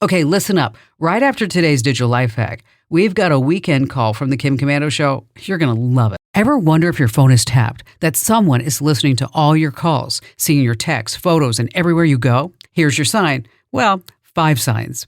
Okay, listen up. Right after today's digital life hack, we've got a weekend call from the Kim Commando Show. You're going to love it. Ever wonder if your phone is tapped, that someone is listening to all your calls, seeing your texts, photos, and everywhere you go? Here's your sign. Well, 5 signs.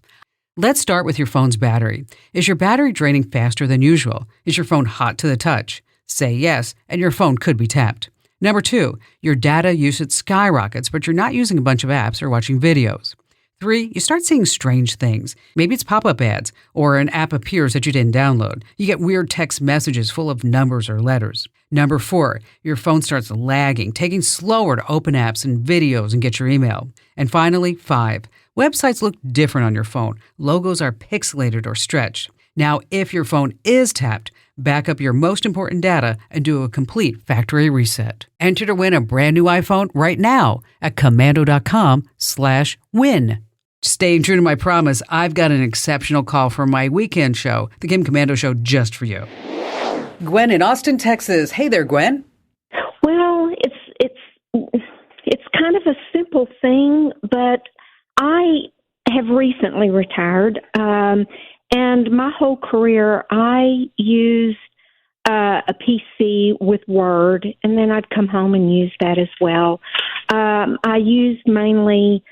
Let's start with your phone's battery. Is your battery draining faster than usual? Is your phone hot to the touch? Say yes, and your phone could be tapped. Number 2, your data usage skyrockets, but you're not using a bunch of apps or watching videos. 3, you start seeing strange things. Maybe it's pop-up ads, or an app appears that you didn't download. You get weird text messages full of numbers or letters. Number 4, your phone starts lagging, taking slower to open apps and videos and get your email. And finally, 5, websites look different on your phone. Logos are pixelated or stretched. Now, if your phone is tapped, back up your most important data and do a complete factory reset. Enter to win a brand new iPhone right now at komando.com/win. Staying true to my promise, I've got an exceptional call for my weekend show, the Kim Commando Show, just for you. Gwen in Austin, Texas. Hey there, Gwen. Well, it's kind of a simple thing, but I have recently retired, and my whole career I used a PC with Word, and then I'd come home and use that as well. I used mainly.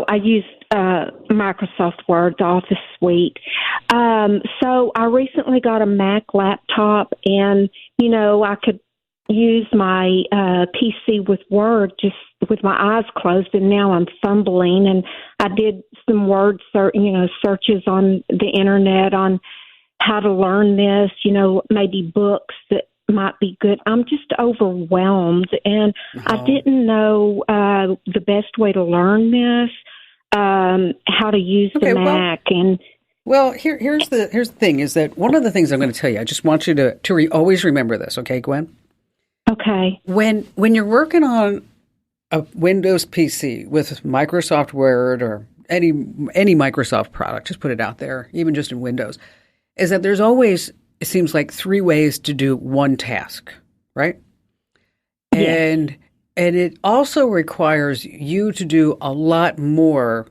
I used Microsoft Word, the Office Suite. So I recently got a Mac laptop, and, I could use my PC with Word just with my eyes closed, and now I'm fumbling. And I did some word searches on the Internet on how to learn this, maybe books that might be good. I'm just overwhelmed, and I didn't know the best way to learn this, how to use the Mac. Here's the thing: is that one of the things I'm going to tell you. I just want you to always remember this, okay, Gwen? Okay. When you're working on a Windows PC with Microsoft Word or any Microsoft product, just put it out there, even just in Windows, is that there's always, it seems like, 3 ways to do one task, right? Yes. And it also requires you to do a lot more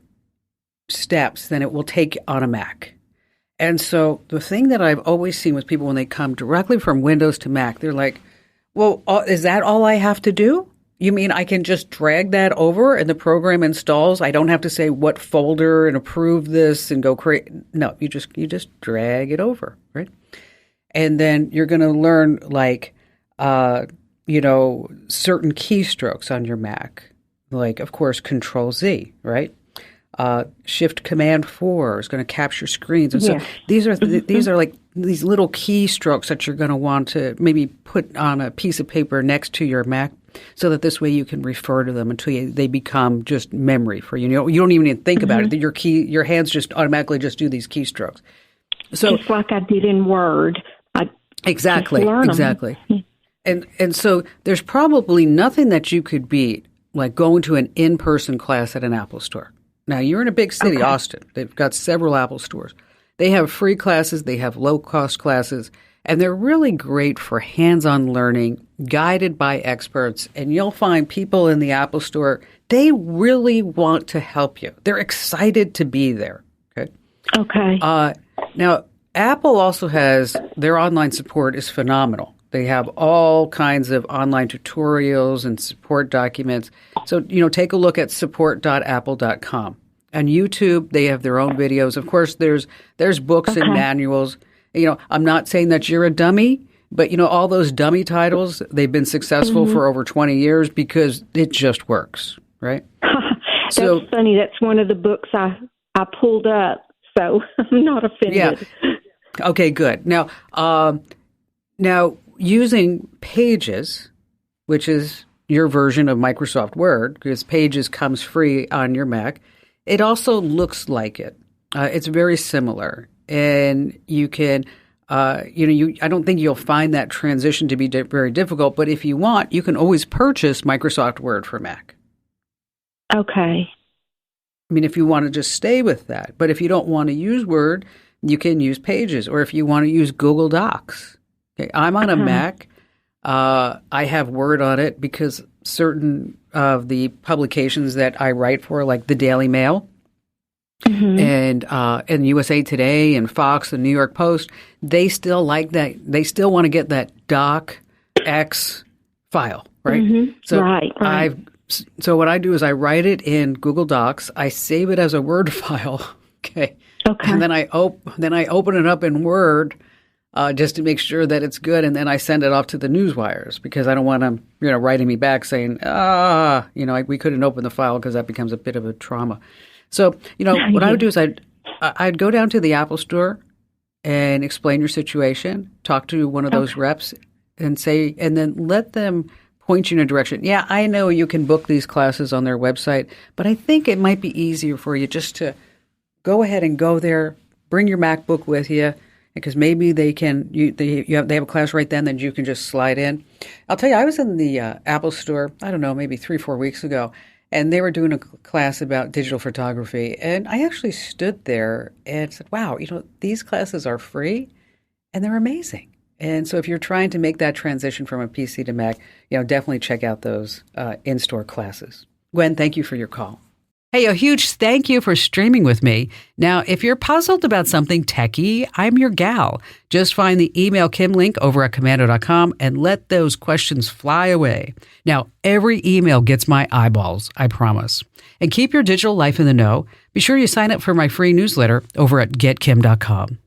steps than it will take on a Mac. And so the thing that I've always seen with people when they come directly from Windows to Mac, they're like, well, is that all I have to do? You mean I can just drag that over and the program installs? I don't have to say what folder and approve this and go create. No, you just drag it over, right? And then you're going to learn certain keystrokes on your Mac, like, of course, Control Z, right? Shift Command 4 is going to capture screens. And so these are like these little keystrokes that you're going to want to maybe put on a piece of paper next to your Mac, so that this way you can refer to them until they become just memory for you. You don't even need to think about it. Your hands just automatically just do these keystrokes. So just like I did in Word. Exactly. And so there's probably nothing that you could beat like going to an in-person class at an Apple store. Now, you're in a big city, Austin. They've got several Apple stores. They have free classes. They have low-cost classes. And they're really great for hands-on learning, guided by experts. And you'll find people in the Apple store, they really want to help you. They're excited to be there. Okay. Now, Apple also has, their online support is phenomenal. They have all kinds of online tutorials and support documents. So, take a look at support.apple.com. On YouTube, they have their own videos. Of course, there's books and manuals. I'm not saying that you're a dummy, but, all those dummy titles, they've been successful for over 20 years because it just works, right? That's funny. That's one of the books I pulled up, so I'm not offended. Yeah. Okay, good. Now, using Pages, which is your version of Microsoft Word, because Pages comes free on your Mac, it also looks like it. It's very similar. And you can, I don't think you'll find that transition to be very difficult, but if you want, you can always purchase Microsoft Word for Mac. Okay. I mean, if you want to just stay with that. But if you don't want to use Word, you can use Pages. Or if you want to use Google Docs. Okay, I'm on a Mac. I have Word on it because certain of the publications that I write for, like the Daily Mail and USA Today and Fox and New York Post, they still like that. They still want to get that docx file, right? So right. So what I do is I write it in Google Docs. I save it as a Word file, okay, and then I open it up in Word just to make sure that it's good, and then I send it off to the newswires because I don't want them, writing me back saying, we couldn't open the file, because that becomes a bit of a trauma. So, what I would do is I'd go down to the Apple Store and explain your situation, talk to one of those reps, and then let them point you in a direction. Yeah, I know you can book these classes on their website, but I think it might be easier for you just to go ahead and go there, bring your MacBook with you, because maybe they have a class right then that you can just slide in. I'll tell you, I was in the Apple Store, I don't know, maybe 3-4 weeks ago, and they were doing a class about digital photography, and I actually stood there and said, wow, these classes are free and they're amazing. And so if you're trying to make that transition from a PC to Mac, definitely check out those in-store classes. Gwen, thank you for your call. Hey, a huge thank you for streaming with me. Now, if you're puzzled about something techie, I'm your gal. Just find the Email Kim link over at komando.com and let those questions fly away. Now, every email gets my eyeballs, I promise. And keep your digital life in the know. Be sure you sign up for my free newsletter over at getkim.com.